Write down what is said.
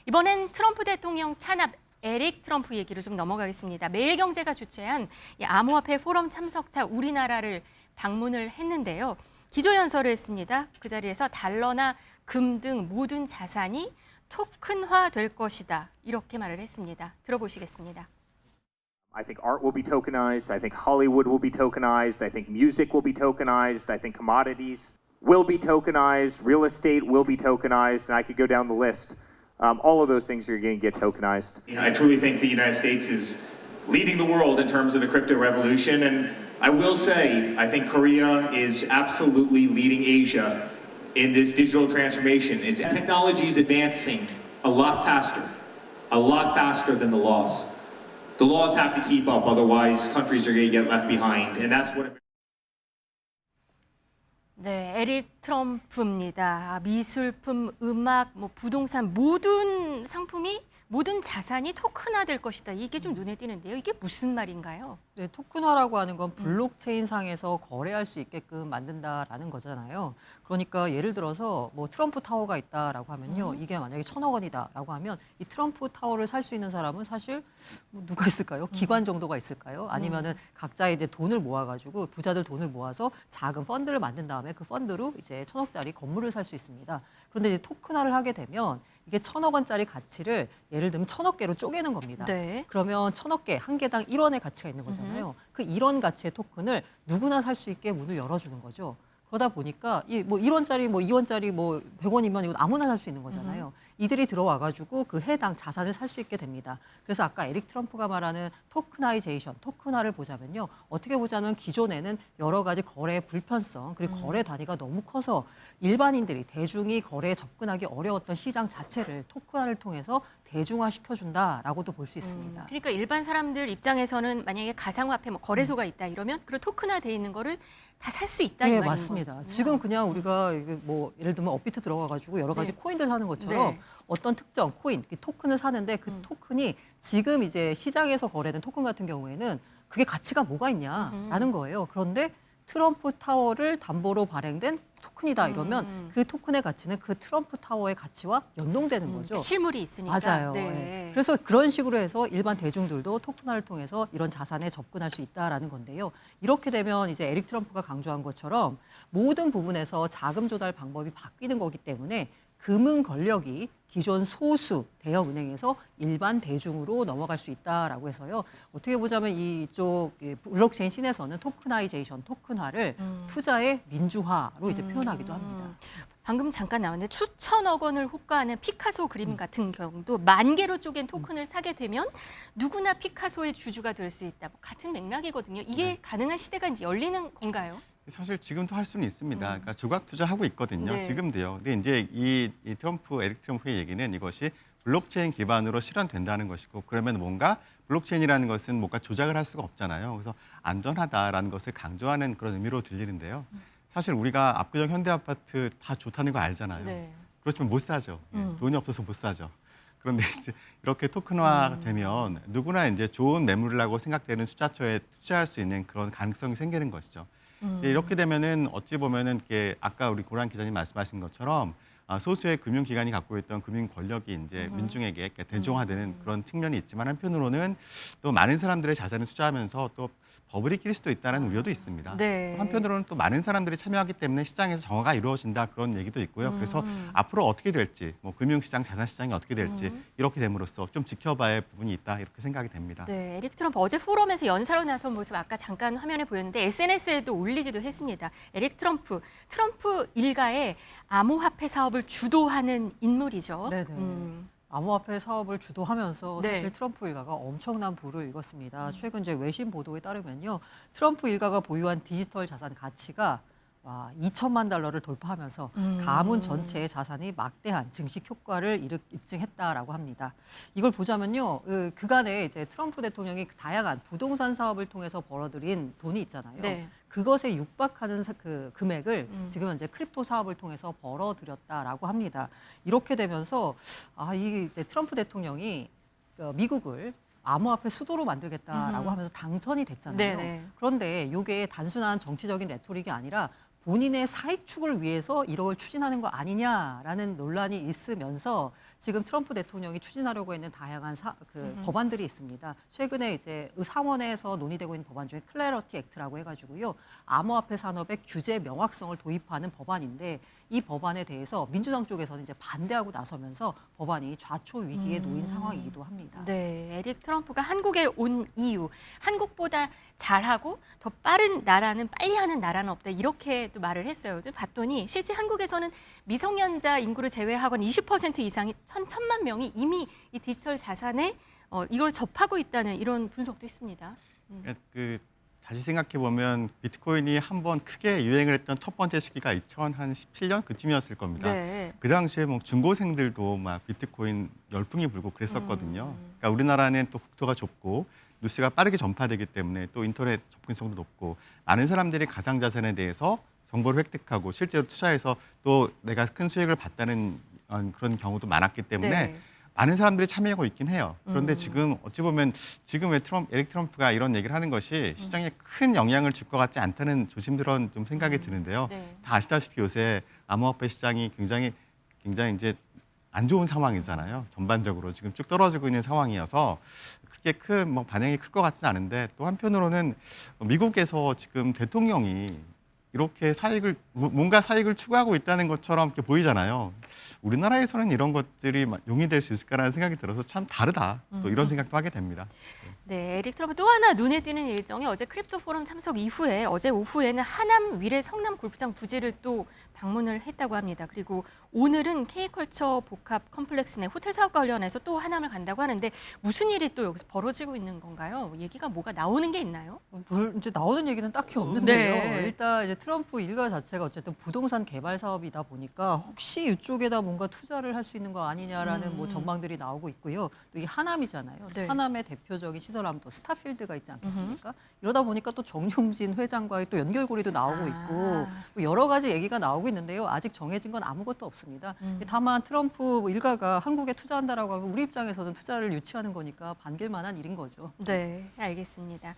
이번엔 트럼프 대통령 찬압 에릭 트럼프 얘기로 좀 넘어가겠습니다. 매일경제가 주최한 이 암호화폐 포럼 참석차 우리나라를 방문을 했는데요. 기조연설을 했습니다. 그 자리에서 달러나 금 등 모든 자산이 토큰화 될 것이다. 이렇게 말을 했습니다. 들어보시겠습니다. I think art will be tokenized. I think Hollywood will be tokenized. I think music will be tokenized. I think commodities will be tokenized. Real estate will be tokenized. And I could go down the list. All of those things are going to get tokenized. I truly think the United States is leading the world in terms of the crypto revolution. And I will say, I think Korea is absolutely leading Asia in this digital transformation. Technology is advancing a lot faster than the laws. The laws have to keep up, otherwise countries are going to get left behind. And that's what... 네, 에릭 트럼프입니다. 미술품, 음악, 부동산 모든 상품이 모든 자산이 토큰화될 것이다. 이게 좀 눈에 띄는데요. 이게 무슨 말인가요? 네, 토큰화라고 하는 건 블록체인 상에서 거래할 수 있게끔 만든다라는 거잖아요. 그러니까 예를 들어서 트럼프 타워가 있다라고 하면요. 이게 만약에 1,000억 원이다라고 하면 이 트럼프 타워를 살 수 있는 사람은 사실 누가 있을까요? 기관 정도가 있을까요? 아니면은 각자 이제 돈을 모아가지고 부자들 돈을 모아서 작은 펀드를 만든 다음에 그 펀드로 이제 1,000억짜리 건물을 살 수 있습니다. 그런데 이제 토큰화를 하게 되면 이게 1,000억 원짜리 가치를 예를 들면 1,000억 개로 쪼개는 겁니다. 네. 그러면 1,000억 개, 한 개당 1원의 가치가 있는 거잖아요. 그 1원 가치의 토큰을 누구나 살 수 있게 문을 열어주는 거죠. 그러다 보니까 이 1원짜리, 2원짜리, 100원이면 이거 아무나 살 수 있는 거잖아요. 이들이 들어와가지고 그 해당 자산을 살 수 있게 됩니다. 그래서 아까 에릭 트럼프가 말하는 토크나이제이션, 토큰화를 보자면요. 어떻게 보자면 기존에는 여러 가지 거래의 불편성, 그리고 거래 단위가 너무 커서 일반인들이, 대중이 거래에 접근하기 어려웠던 시장 자체를 토큰화를 통해서 대중화시켜준다라고도 볼 수 있습니다. 그러니까 일반 사람들 입장에서는 만약에 가상화폐 거래소가 있다 이러면 그런 토큰화돼 있는 거를 다 살 수 있다 이 네, 말인 맞습니다. 거군요. 지금 그냥 우리가 예를 들면 업비트 들어가가지고 여러 가지 네. 코인들 사는 것처럼 네. 어떤 특정 코인, 토큰을 사는데 그 토큰이 지금 이제 시장에서 거래된 토큰 같은 경우에는 그게 가치가 뭐가 있냐라는 거예요. 그런데 트럼프 타워를 담보로 발행된 토큰이다 이러면 그 토큰의 가치는 그 트럼프 타워의 가치와 연동되는 거죠. 실물이 있으니까. 맞아요. 네. 예. 그래서 그런 식으로 해서 일반 대중들도 토큰화를 통해서 이런 자산에 접근할 수 있다라는 건데요. 이렇게 되면 이제 에릭 트럼프가 강조한 것처럼 모든 부분에서 자금 조달 방법이 바뀌는 거기 때문에 금융 권력이 기존 소수 대형 은행에서 일반 대중으로 넘어갈 수 있다라고 해서요. 어떻게 보자면 이쪽 블록체인 씬에서는 토크나이제이션, 토큰화를 투자의 민주화로 이제 표현하기도 합니다. 방금 잠깐 나왔는데 수천억 원을 호가하는 피카소 그림 같은 경우도 10,000개로 쪼갠 토큰을 사게 되면 누구나 피카소의 주주가 될 수 있다. 같은 맥락이거든요. 이게 가능한 시대가 이제 열리는 건가요? 사실 지금도 할 수는 있습니다. 그러니까 조각 투자하고 있거든요. 네. 지금도요. 근데 이제 이 에릭 트럼프의 얘기는 이것이 블록체인 기반으로 실현된다는 것이고, 그러면 뭔가 블록체인이라는 것은 뭔가 조작을 할 수가 없잖아요. 그래서 안전하다라는 것을 강조하는 그런 의미로 들리는데요. 사실 우리가 압구정 현대아파트 다 좋다는 거 알잖아요. 네. 그렇지만 못 사죠. 돈이 없어서 못 사죠. 그런데 이제 이렇게 토큰화가 되면 누구나 이제 좋은 매물이라고 생각되는 투자처에 투자할 수 있는 그런 가능성이 생기는 것이죠. 이렇게 되면은 어찌 보면은 이게 아까 우리 고란 기자님 말씀하신 것처럼 소수의 금융기관이 갖고 있던 금융 권력이 이제 민중에게 대중화되는 그런 측면이 있지만, 한편으로는 또 많은 사람들의 자산을 투자하면서 또 버블이 낄 수도 있다는 우려도 있습니다. 네. 한편으로는 또 많은 사람들이 참여하기 때문에 시장에서 정화가 이루어진다, 그런 얘기도 있고요. 그래서 앞으로 어떻게 될지, 금융시장, 자산시장이 어떻게 될지 이렇게 됨으로써 좀 지켜봐야 할 부분이 있다, 이렇게 생각이 됩니다. 네, 에릭 트럼프 어제 포럼에서 연사로 나선 모습 아까 잠깐 화면에 보였는데 SNS에도 올리기도 했습니다. 에릭 트럼프 일가의 암호화폐 사업을 주도하는 인물이죠. 네네. 암호화폐 사업을 주도하면서 네. 사실 트럼프 일가가 엄청난 부를 읽었습니다. 최근 이제 외신 보도에 따르면요, 트럼프 일가가 보유한 디지털 자산 가치가 2천만 달러를 돌파하면서 가문 전체의 자산이 막대한 증식 효과를 입증했다라고 합니다. 이걸 보자면요, 그간에 이제 트럼프 대통령이 다양한 부동산 사업을 통해서 벌어들인 돈이 있잖아요. 네. 그것에 육박하는 그 금액을 지금 현재 크립토 사업을 통해서 벌어들였다라고 합니다. 이렇게 되면서 이 이제 트럼프 대통령이 미국을 암호화폐 수도로 만들겠다라고 하면서 당선이 됐잖아요. 네네. 그런데 이게 단순한 정치적인 레토릭이 아니라 본인의 사익 축을 위해서 이걸 추진하는 거 아니냐라는 논란이 있으면서 지금 트럼프 대통령이 추진하려고 있는 다양한 법안들이 있습니다. 최근에 이제 상원에서 논의되고 있는 법안 중에 클래러티 액트라고 해가지고요. 암호화폐 산업의 규제 명확성을 도입하는 법안인데 이 법안에 대해서 민주당 쪽에서는 이제 반대하고 나서면서 법안이 좌초 위기에 놓인 상황이기도 합니다. 네, 에릭 트럼프가 한국에 온 이유, 한국보다 잘하고 더 빠른 나라는 빨리 하는 나라는 없다 이렇게 또 말을 했어요. 좀 봤더니 실제 한국에서는 미성년자 인구를 제외하고는 20% 이상이 1,000만 명이 이미 이 디지털 자산에 이걸 접하고 있다는 이런 분석도 있습니다. 다시 생각해 보면 비트코인이 한번 크게 유행을 했던 첫 번째 시기가 2017년 그쯤이었을 겁니다. 네. 그 당시에 뭐 중고생들도 막 비트코인 열풍이 불고 그랬었거든요. 그러니까 우리나라는 또 국토가 좁고 뉴스가 빠르게 전파되기 때문에 또 인터넷 접근성도 높고 많은 사람들이 가상자산에 대해서 정보를 획득하고 실제로 투자해서 또 내가 큰 수익을 봤다는 그런 경우도 많았기 때문에 네. 많은 사람들이 참여하고 있긴 해요. 그런데 지금 어찌 보면 지금 왜 에릭 트럼프가 이런 얘기를 하는 것이 시장에 큰 영향을 줄 것 같지 않다는 조심스러운 좀 생각이 드는데요. 네. 다 아시다시피 요새 암호화폐 시장이 굉장히 이제 안 좋은 상황이잖아요. 전반적으로 지금 쭉 떨어지고 있는 상황이어서 그렇게 큰 뭐 반영이 클 것 같지는 않은데 또 한편으로는 미국에서 지금 대통령이 이렇게 뭔가 사익을 추구하고 있다는 것처럼 이렇게 보이잖아요. 우리나라에서는 이런 것들이 용이될 수 있을까라는 생각이 들어서 참 다르다. 또 이런 생각도 하게 됩니다. 네, 에릭 트럼프 또 하나 눈에 띄는 일정이 어제 크립토 포럼 참석 이후에 어제 오후에는 하남 위례 성남 골프장 부지를 또 방문을 했다고 합니다. 그리고 오늘은 K컬처 복합 컴플렉스 내 호텔 사업 관련해서 또 하남을 간다고 하는데 무슨 일이 또 여기서 벌어지고 있는 건가요? 얘기가 뭐가 나오는 게 있나요? 이제 나오는 얘기는 딱히 없는데요. 네. 일단 이제 트럼프 일가 자체가 어쨌든 부동산 개발 사업이다 보니까 혹시 이쪽에다 뭔가 투자를 할 수 있는 거 아니냐라는 뭐 전망들이 나오고 있고요. 또 이게 하남이잖아요. 네. 하남의 대표적인 시설하면 또 스타필드가 있지 않겠습니까? 이러다 보니까 또 정용진 회장과의 또 연결고리도 나오고 있고 뭐 여러 가지 얘기가 나오고 있는데요. 아직 정해진 건 아무것도 없습니다. 다만 트럼프 일가가 한국에 투자한다라고 하면 우리 입장에서는 투자를 유치하는 거니까 반길만한 일인 거죠. 네, 알겠습니다.